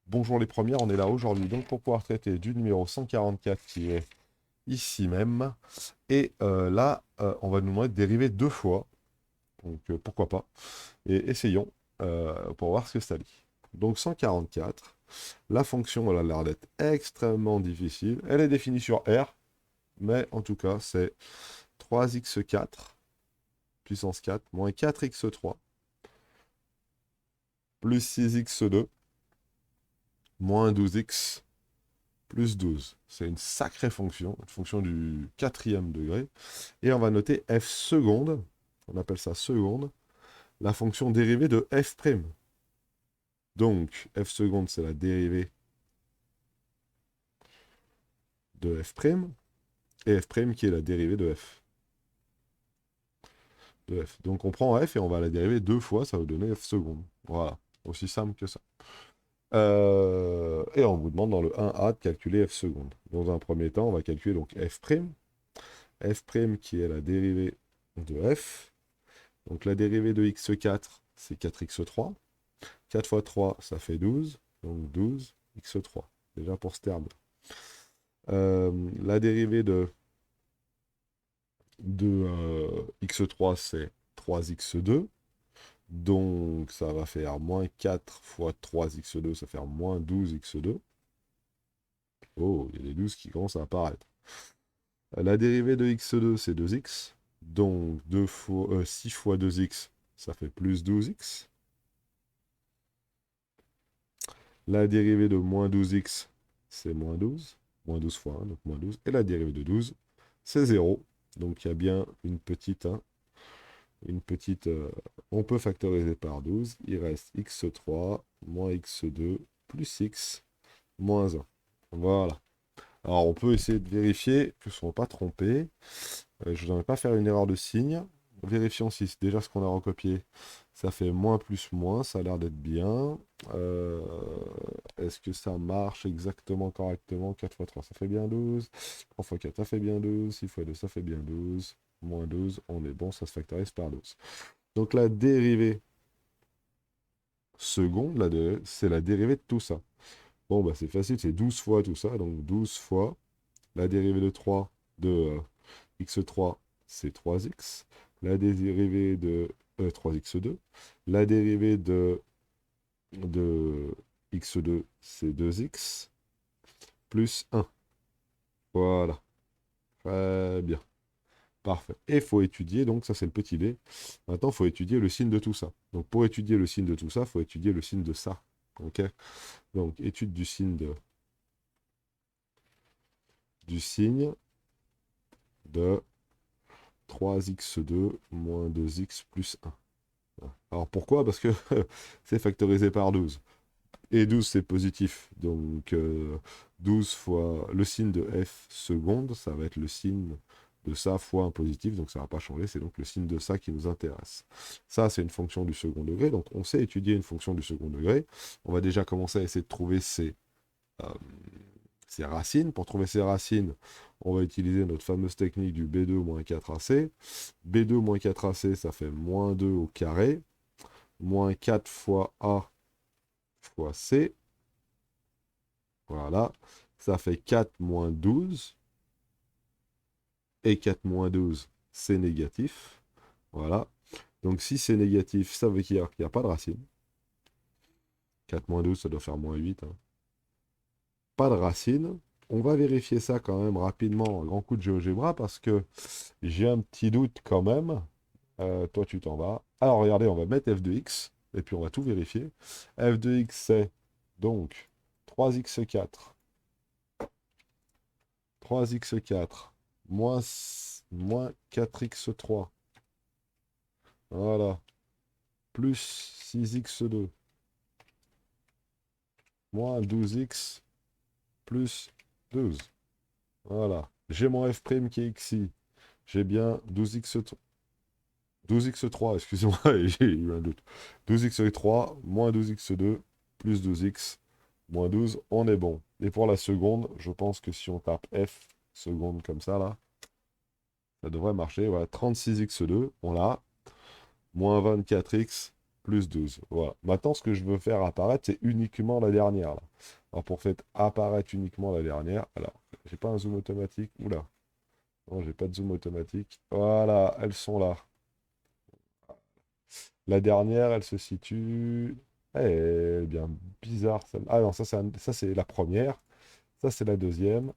Bonjour les premières, on est là aujourd'hui donc pour pouvoir traiter du numéro 144 qui est ici même. Et là, on va nous demander de dériver deux fois, donc pourquoi pas. Et essayons pour voir ce que ça dit. Donc 144, la fonction elle a l'air d'être extrêmement difficile. Elle est définie sur R, mais en tout cas c'est 3x4 puissance 4 moins 4x3 plus 6x2 moins 12x plus 12. C'est une sacrée fonction, une fonction du quatrième degré. Et on va noter f seconde, on appelle ça seconde, la fonction dérivée de f'. Donc, f seconde, c'est la dérivée de f', et f' qui est la dérivée de f. Donc on prend f et on va la dériver deux fois, ça va donner f seconde. Voilà, aussi simple que ça. Et on vous demande dans le 1A de calculer f seconde. Dans un premier temps, on va calculer donc f', f' qui est la dérivée de f. Donc la dérivée de x4, c'est 4x3. 4 fois 3, ça fait 12. Donc 12x3. Déjà pour ce terme. La dérivée de x3, c'est 3x2. Donc ça va faire moins 4 fois 3x2, ça va faire moins 12x2. Oh, il y a des 12 qui commencent à apparaître. La dérivée de x2, c'est 2x. Donc 6 fois 2x, ça fait plus 12x. La dérivée de moins 12x, c'est moins 12. Moins 12 fois 1, donc moins 12. Et la dérivée de 12, c'est 0. Donc il y a bien une petite... on peut factoriser par 12. Il reste x3 moins x2 plus x moins 1. Voilà. Alors on peut essayer de vérifier que ce ne soit pas trompé. Je ne voudrais pas faire une erreur de signe. Vérifions si déjà ce qu'on a recopié, ça fait moins plus moins, ça a l'air d'être bien. Euh, Est-ce que ça marche exactement correctement? 4 fois 3, ça fait bien 12. 3 fois 4, ça fait bien 12. 6 fois 2, ça fait bien 12. Moins 12, on est bon, ça se factorise par 12. Donc la dérivée seconde, c'est la dérivée de tout ça. Bon, bah c'est facile, c'est 12 fois tout ça. Donc 12 fois la dérivée de 3 de x3, c'est 3x. La dérivée de 3x2. La dérivée de x2, c'est 2x plus 1. Voilà. Très bien. Parfait. Et il faut étudier, donc ça c'est le petit b. Maintenant, il faut étudier le signe de tout ça. Donc pour étudier le signe de tout ça, il faut étudier le signe de ça. Ok. Donc étude du signe de 3x2 moins 2x plus 1. Alors pourquoi? Parce que c'est factorisé par 12. Et 12, c'est positif. Donc 12 fois le signe de f seconde, ça va être le signe de ça fois un positif. Donc ça ne va pas changer. C'est donc le signe de ça qui nous intéresse. Ça, c'est une fonction du second degré. Donc on sait étudier une fonction du second degré. On va déjà commencer à essayer de trouver euh, ses racines. Pour trouver ses racines, on va utiliser notre fameuse technique du B2 moins 4AC. B2 moins 4AC, ça fait moins 2 au carré. Moins 4 fois A fois C. Voilà. Ça fait 4 moins 12. Et 4 moins 12, c'est négatif. Voilà. Donc si c'est négatif, ça veut dire qu'il n'y a pas de racine. 4 moins 12, ça doit faire moins 8. Hein. Pas de racine. On va vérifier ça quand même rapidement, un grand coup de GeoGebra, parce que j'ai un petit doute quand même. Toi, tu t'en vas. Alors, regardez, on va mettre f de x, et puis on va tout vérifier. F de x, c'est donc 3x4. 3x4 moins 4x3. Voilà. Plus 6x2 moins 12x plus 12. Voilà. J'ai mon f' qui est xi. J'ai bien 12x3, excusez-moi, j'ai eu un doute. 12x3 moins 12x2 plus 12x moins 12, on est bon. Et pour la seconde, je pense que si on tape f seconde comme ça, là, ça devrait marcher. Voilà, 36x2, on l'a. Moins 24x plus 12. Voilà. Maintenant, ce que je veux faire apparaître, c'est uniquement la dernière, là. Alors, pour faire apparaître uniquement la dernière, alors, j'ai pas un zoom automatique. Oula. Non, j'ai pas de zoom automatique. Voilà, elles sont là. La dernière, elle se situe... Elle est bien bizarre, celle. Ah non, ça c'est la première. Ça, c'est la deuxième.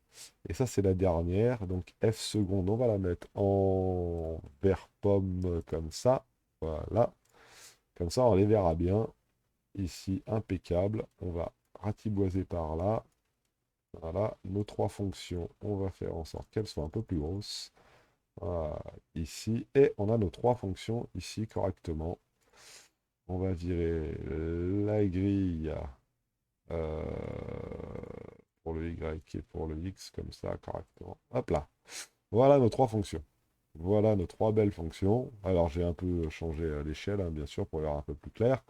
Et ça, c'est la dernière. Donc, F seconde, on va la mettre en vert pomme comme ça. Voilà. Comme ça, on les verra bien. Ici, impeccable. On va ratiboiser par là. Voilà. Nos trois fonctions, on va faire en sorte qu'elles soient un peu plus grosses. Voilà. Ici. Et on a nos trois fonctions ici correctement. On va virer la grille euh, pour le Y et pour le X comme ça correctement. Hop là. Voilà nos trois fonctions. Voilà nos trois belles fonctions. Alors j'ai un peu changé l'échelle, hein, bien sûr, pour voir un peu plus clair.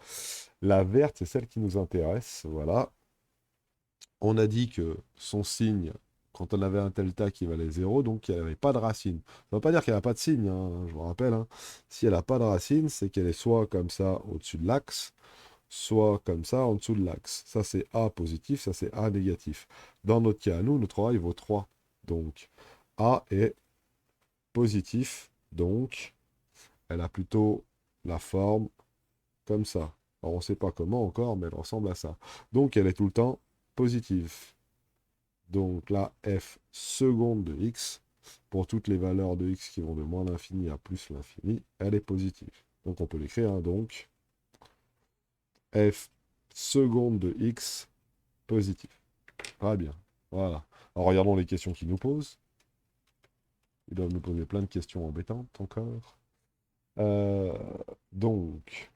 La verte, c'est celle qui nous intéresse. Voilà. On a dit que son signe, quand on avait un delta qui valait 0, donc il n'y avait pas de racine. Ça ne veut pas dire qu'elle n'a pas de signe, hein, je vous rappelle. Hein. Si elle n'a pas de racine, c'est qu'elle est soit comme ça au-dessus de l'axe, soit comme ça en dessous de l'axe. Ça, c'est A positif, ça, c'est A négatif. Dans notre cas, nous, notre A, il vaut 3. Donc, A est positif, donc elle a plutôt la forme comme ça. Alors, on ne sait pas comment encore, mais elle ressemble à ça. Donc, elle est tout le temps positive. Donc, la f seconde de x, pour toutes les valeurs de x qui vont de moins l'infini à plus l'infini, elle est positive. Donc, on peut l'écrire, hein, donc, f seconde de x positif. Très bien. Voilà. Alors, regardons les questions qu'ils nous posent. Ils doivent nous poser plein de questions embêtantes encore. Euh, donc,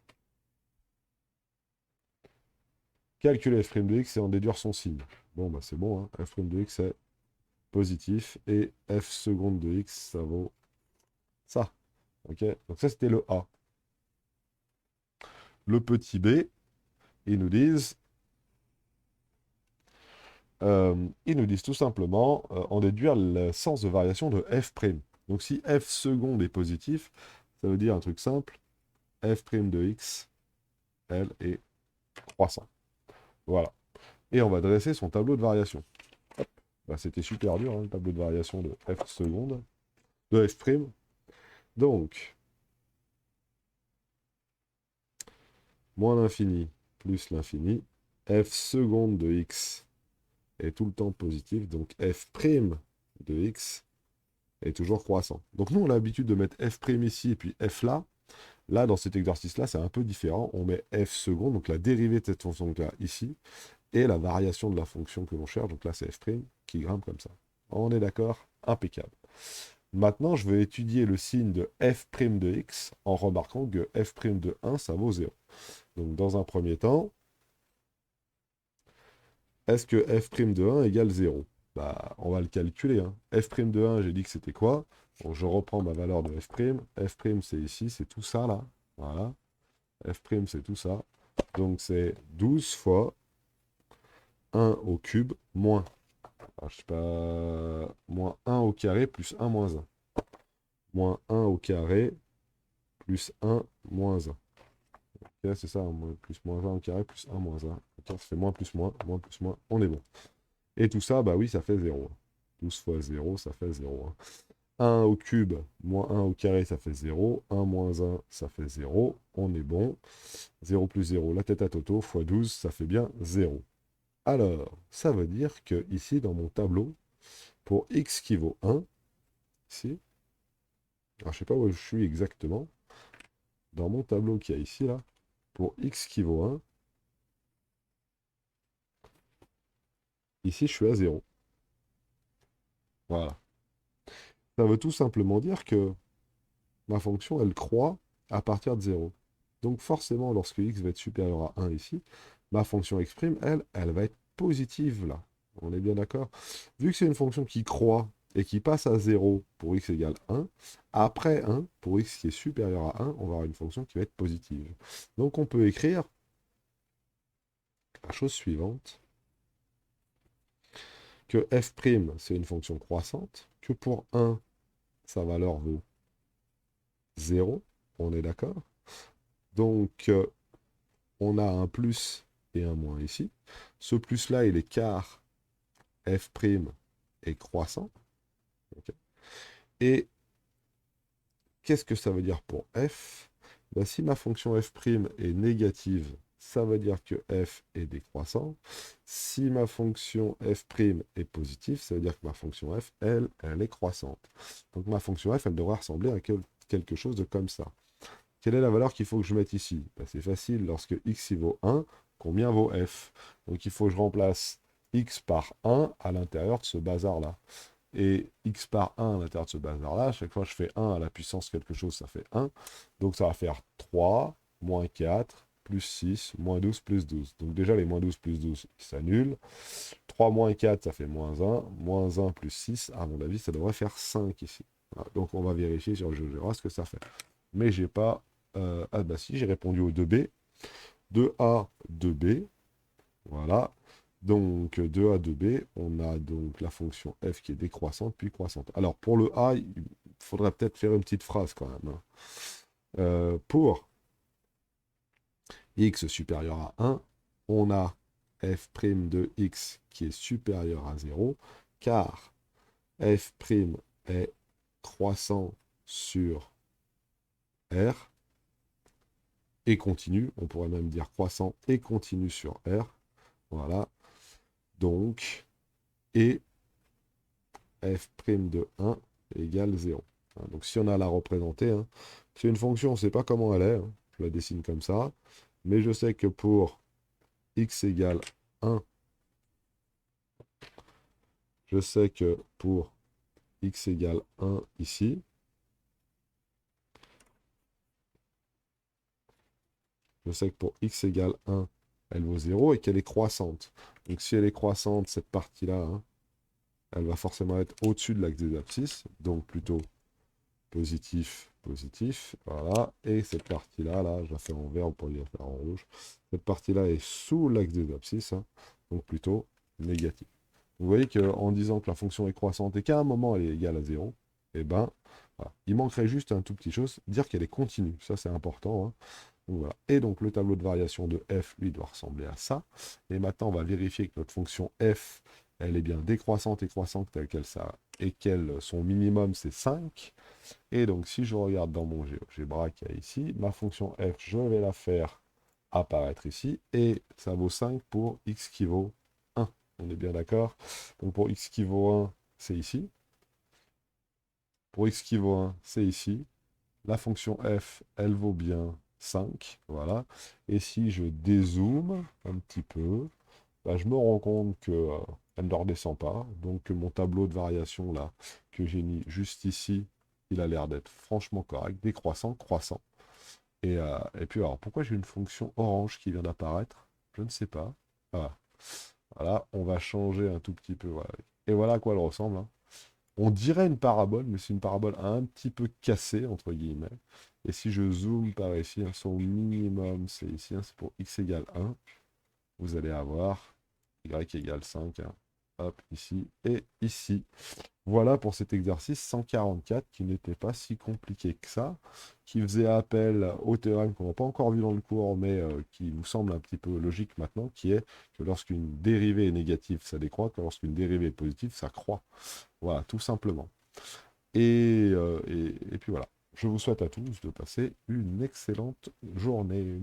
calculer f' de x et en déduire son signe. Bon, bah c'est bon, hein. F' de x est positif et f seconde de x, ça vaut ça. Ok, donc ça c'était le A. Le petit b, ils nous disent, tout simplement en déduire le sens de variation de f'. Donc si f seconde est positif, ça veut dire un truc simple, f' de x, elle est croissant. Voilà. Et on va dresser son tableau de variation. Bah, c'était super dur, hein, le tableau de variation de f seconde, de f'. Donc, moins l'infini plus l'infini, f seconde de x est tout le temps positif, donc f' de x est toujours croissant. Donc nous, on a l'habitude de mettre f' ici et puis f là. Là, dans cet exercice-là, c'est un peu différent. On met f seconde, donc la dérivée de cette fonction-là ici, et la variation de la fonction que l'on cherche, donc là c'est f' qui grimpe comme ça. On est d'accord? Impeccable. Maintenant, je vais étudier le signe de f' de x en remarquant que f' de 1, ça vaut 0. Donc dans un premier temps, est-ce que f' de 1 égale 0? Bah, on va le calculer. Hein. F' de 1, j'ai dit que c'était quoi? Donc je reprends ma valeur de f'. F' c'est ici, c'est tout ça là. Voilà. F' c'est tout ça. Donc c'est 12 fois 1 au cube moins. Alors, je sais pas. Moins 1 au carré plus 1 moins 1. Moins 1 au carré plus 1 moins 1. Ok, c'est ça, plus moins 1 au carré plus 1 moins 1. Ok, ça fait moins plus moins, on est bon. Et tout ça, bah oui, ça fait 0. 12 fois 0, ça fait 0. 1 au cube moins 1 au carré, ça fait 0. 1 moins 1, ça fait 0. On est bon. 0 plus 0, la tête à Toto, fois 12, ça fait bien 0. Alors, ça veut dire que ici, dans mon tableau, pour x qui vaut 1, ici, alors je sais pas où je suis exactement, dans mon tableau qu'il y a ici, là, pour x qui vaut 1, ici, je suis à 0. Voilà. Ça veut tout simplement dire que ma fonction, elle croît à partir de 0. Donc forcément, lorsque x va être supérieur à 1 ici, ma fonction x', elle va être positive là. On est bien d'accord? Vu que c'est une fonction qui croît et qui passe à 0 pour x égale 1, après 1, pour x qui est supérieur à 1, on va avoir une fonction qui va être positive. Donc on peut écrire la chose suivante, que f', c'est une fonction croissante, que pour 1, sa valeur vaut 0, on est d'accord? Donc, on a un plus et un moins ici. Ce plus-là, il est car f' est croissant. Okay. Et qu'est-ce que ça veut dire pour f? Ben, si ma fonction f' est négative, ça veut dire que f est décroissant. Si ma fonction f' est positive, ça veut dire que ma fonction f, elle est croissante. Donc ma fonction f, elle devrait ressembler à quelque chose de comme ça. Quelle est la valeur qu'il faut que je mette ici? Ben, c'est facile, lorsque x y vaut 1, combien vaut f? Donc il faut que je remplace x par 1 à l'intérieur de ce bazar-là. Et x par 1 à l'intérieur de ce bazar-là, à chaque fois que je fais 1 à la puissance quelque chose, ça fait 1. Donc ça va faire 3, moins 4, plus 6, moins 12, plus 12. Donc déjà, les moins 12 plus 12 s'annulent. 3 moins 4, ça fait moins 1. Moins 1 plus 6, à mon avis, ça devrait faire 5 ici. Voilà. Donc on va vérifier sur le GeoGebra ce que ça fait. Mais j'ai pas... ah bah si, j'ai répondu au 2B. 2A, 2B. Voilà. Donc, 2A, 2B, on a donc la fonction f qui est décroissante, puis croissante. Alors, pour le A, il faudrait peut-être faire une petite phrase quand même. Pour x supérieur à 1, on a f' de x qui est supérieur à 0, car f' est croissant sur R et continu. On pourrait même dire croissant et continu sur R. Voilà. Donc, et f' de 1 égale 0. Donc si on a à la représenter, hein, c'est une fonction, on ne sait pas comment elle est, hein, je la dessine comme ça, mais je sais que pour x égale 1, je sais que pour x égale 1 ici, je sais que pour x égale 1, elle vaut 0 et qu'elle est croissante. Donc si elle est croissante, cette partie-là, hein, elle va forcément être au-dessus de l'axe des abscisses, donc plutôt positif, positif, voilà, et cette partie-là, là, je la fais en vert, on pourrait la faire en rouge, cette partie-là est sous l'axe des abscisses, hein, donc plutôt négatif. Vous voyez qu'en disant que la fonction est croissante et qu'à un moment elle est égale à 0, eh ben, voilà. Il manquerait juste un tout petit chose, dire qu'elle est continue, ça c'est important, hein. Donc, voilà. Et donc le tableau de variation de f, lui, doit ressembler à ça, et maintenant on va vérifier que notre fonction f, elle est bien décroissante et croissante telle qu'elle ça, et qu'elle, son minimum c'est 5, et donc, si je regarde dans mon GeoGebra qu'il y a ici, ma fonction f, je vais la faire apparaître ici, et ça vaut 5 pour x qui vaut 1. On est bien d'accord? Donc, pour x qui vaut 1, c'est ici. Pour x qui vaut 1, c'est ici. La fonction f, elle vaut bien 5. Voilà. Et si je dézoome un petit peu, bah, je me rends compte que elle ne redescend pas. Donc, mon tableau de variation, là, que j'ai mis juste ici, il a l'air d'être franchement correct, décroissant, croissant. Et puis, alors, pourquoi j'ai une fonction orange qui vient d'apparaître? Je ne sais pas. Voilà. Voilà, on va changer un tout petit peu. Voilà. Et voilà à quoi elle ressemble, hein. On dirait une parabole, mais c'est une parabole un petit peu cassée, entre guillemets. Et si je zoome par ici, hein, son minimum, c'est ici, hein, c'est pour x égale 1. Vous allez avoir y égale 5. Hein. Hop, ici et ici. Voilà pour cet exercice 144 qui n'était pas si compliqué que ça, qui faisait appel au théorème qu'on n'a pas encore vu dans le cours, mais qui nous semble un petit peu logique maintenant, qui est que lorsqu'une dérivée est négative, ça décroît, que lorsqu'une dérivée est positive, ça croît. Voilà, tout simplement. Et puis voilà. Je vous souhaite à tous de passer une excellente journée.